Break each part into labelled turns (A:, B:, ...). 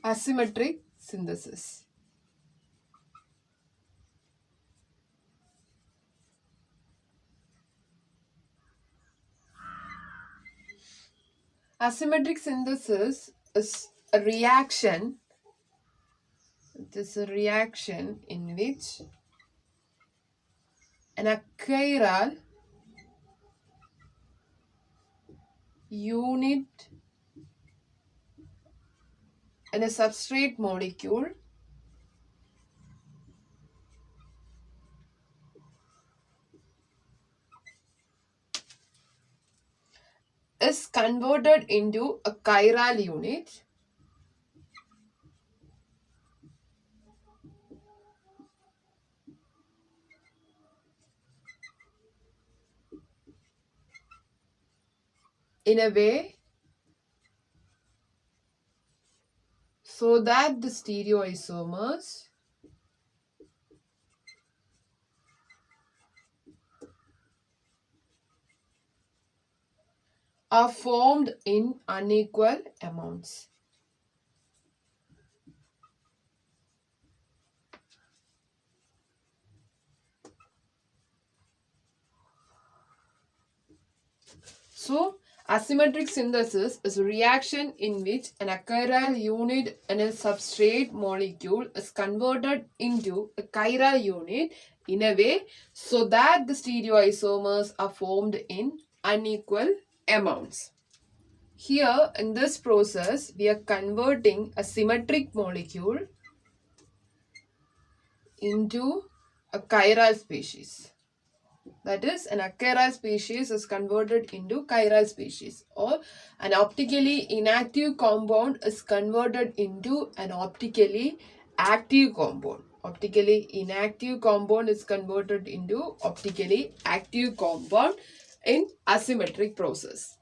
A: Asymmetric synthesis. Asymmetric synthesis is a reaction. It is a reaction in which an achiral unit in a substrate molecule is converted into a chiral unit in a way so that the stereoisomers are formed in unequal amounts. So, asymmetric synthesis is a reaction in which an achiral unit in a substrate molecule is converted into a chiral unit in a way so that the stereoisomers are formed in unequal amounts. Here in this process, we are converting a symmetric molecule into a chiral species. That is, an achiral species is converted into chiral species, or an optically inactive compound is converted into an optically active compound. Optically inactive compound is converted into optically active compound in asymmetric process.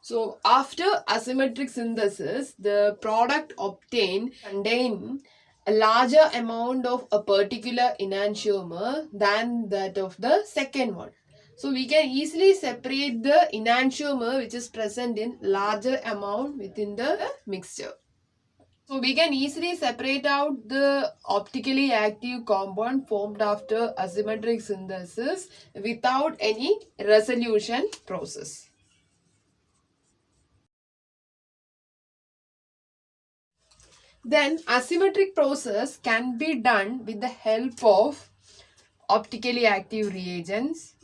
A: So after asymmetric synthesis, the product obtained contain a larger amount of a particular enantiomer than that of the second one. So we can easily separate the enantiomer which is present in larger amount within the mixture. So we can easily separate out the optically active compound formed after asymmetric synthesis without any resolution process. Then asymmetric process can be done with the help of optically active reagents,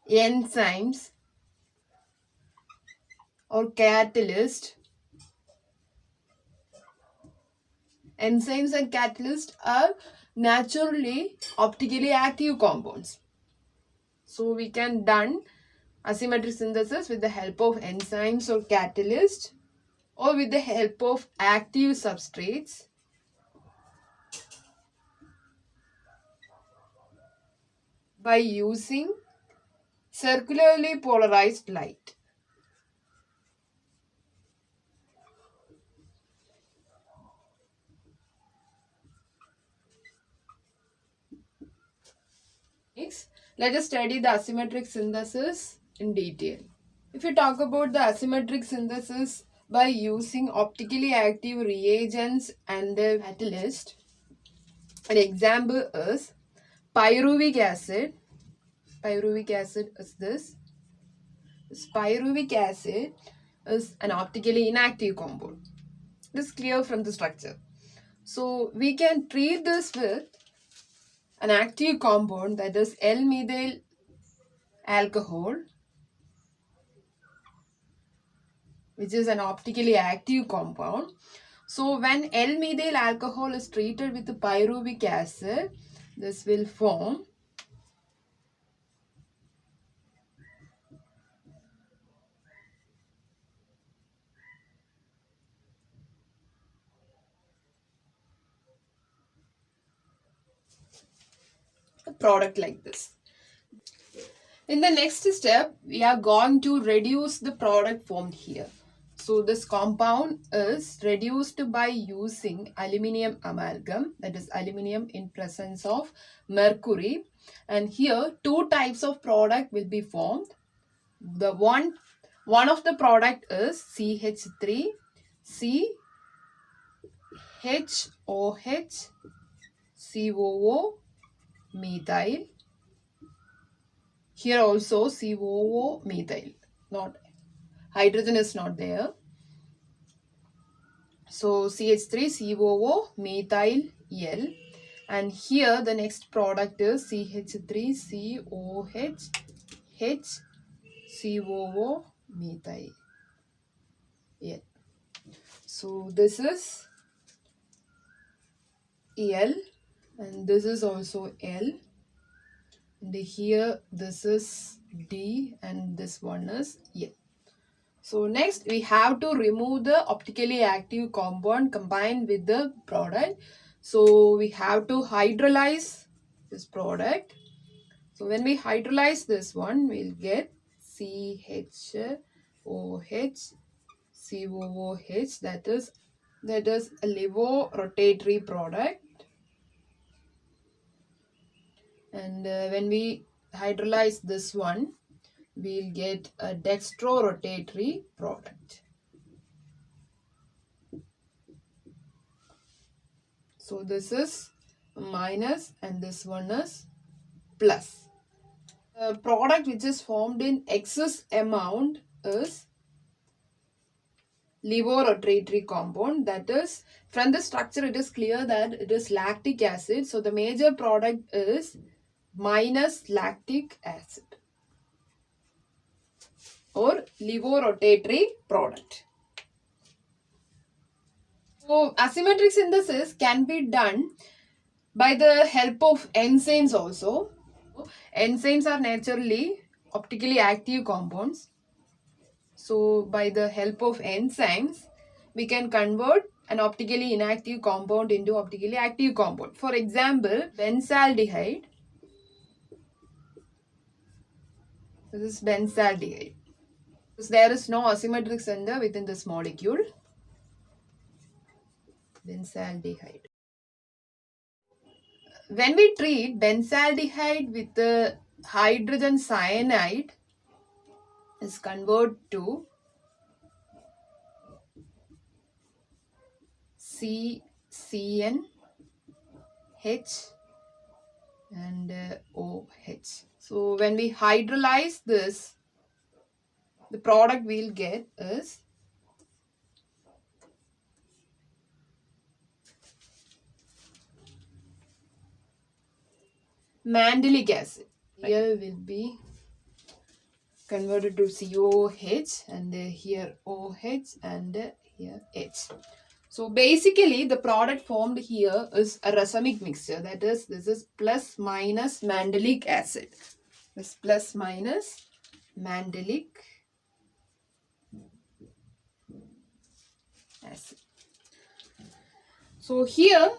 A: enzymes or catalyst. Enzymes and catalysts are naturally optically active compounds. So we can done asymmetric synthesis with the help of enzymes or catalysts, or with the help of active substrates, by using circularly polarized light. Next, let us study the asymmetric synthesis in detail. If you talk about the asymmetric synthesis by using optically active reagents and the catalyst, an example is pyruvic acid. Pyruvic acid is this. This pyruvic acid is an optically inactive compound. This is clear from the structure. So we can treat this with an active compound, that is L-methyl alcohol, which is an optically active compound. So when L-methyl alcohol is treated with the pyruvic acid, this will form a product like this. In the next step, we are going to reduce the product formed here. So this compound is reduced by using aluminium amalgam, that is aluminium in presence of mercury. And here two types of product will be formed. The one of the product is CH3 CHOH COO methyl. Here also COO methyl, not hydrogen is not there. So CH3 COO methyl L, and here the next product is CH3 COH H COO methyl L. So this is L and this is also L, and here this is D and this one is L. So next we have to remove the optically active compound combined with the product. So we have to hydrolyze this product. So when we hydrolyze this one, we'll get CHOH COOH, that is a levorotatory product. And when we hydrolyze this one, we'll get a dextrorotatory product. So this is minus and this one is plus. The product which is formed in excess amount is levorotatory compound. That is, from the structure it is clear that it is lactic acid. So the major product is minus lactic acid or levorotatory product. So asymmetric synthesis can be done by the help of enzymes also. Enzymes are naturally optically active compounds. So by the help of enzymes, we can convert an optically inactive compound into optically active compound. For example, benzaldehyde. This is benzaldehyde. There is no asymmetric center within this molecule. Benzaldehyde. When we treat benzaldehyde with the hydrogen cyanide, is converted to CN H and OH. So when we hydrolyze this, the product we'll get is mandelic acid. Here will be converted to COH and here OH and here H. So basically the product formed here is a racemic mixture. That is, this is plus minus mandelic acid. This plus minus mandelic acid. So here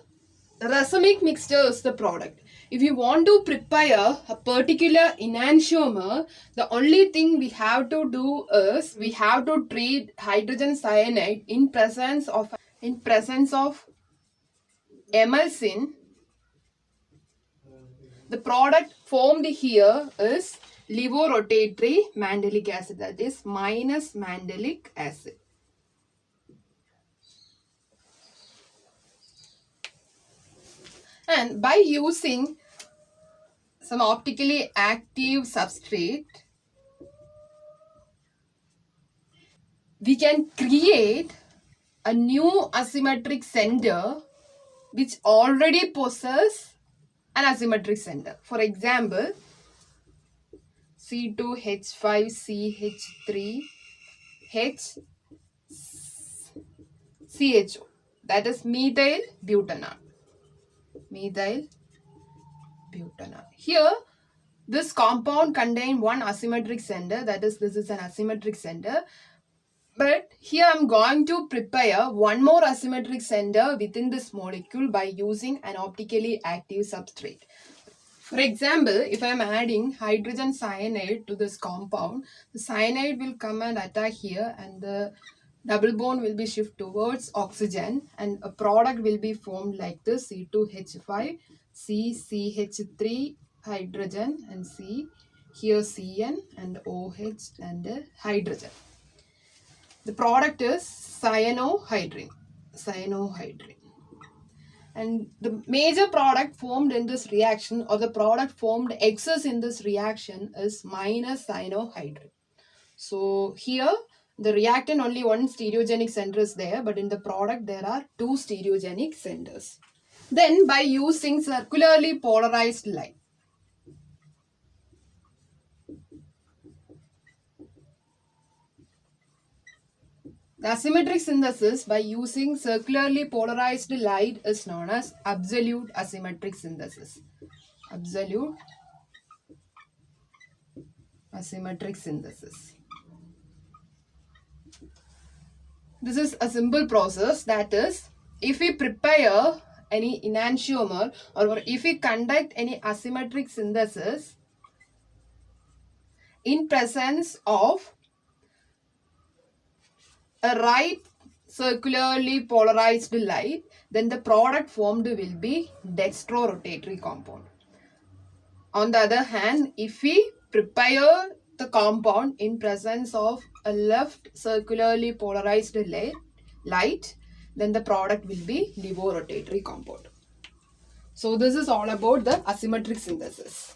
A: racemic mixture is the product. If you want to prepare a particular enantiomer, the only thing we have to do is we have to treat hydrogen cyanide in presence of emulsin. The product formed here is levorotatory mandelic acid, that is minus mandelic acid. And by using some optically active substrate, we can create a new asymmetric center which already possesses an asymmetric center. For example, C2H5CH3HCHO, that is methyl butanol. Here, this compound contains one asymmetric center, that is, this is an asymmetric center. But here I am going to prepare one more asymmetric center within this molecule by using an optically active substrate. For example, if I am adding hydrogen cyanide to this compound, the cyanide will come and attack here and the double bond will be shift towards oxygen and a product will be formed like this: C2H5, CCH3 hydrogen and C, here Cn and OH and hydrogen. The product is cyanohydrin. And the major product formed in this reaction, or the product formed excess in this reaction, is minus cyanohydrin. So here the reactant only one stereogenic center is there, but in the product there are two stereogenic centers. Then by using circularly polarized light, the asymmetric synthesis by using circularly polarized light is known as absolute asymmetric synthesis. Absolute asymmetric synthesis. This is a simple process, that is, if we prepare any enantiomer or if we conduct any asymmetric synthesis in presence of a right circularly polarized light, then the product formed will be dextrorotatory compound. On the other hand, if we prepare the compound in presence of a left circularly polarized light, then the product will be levorotatory compound. So this is all about the asymmetric synthesis.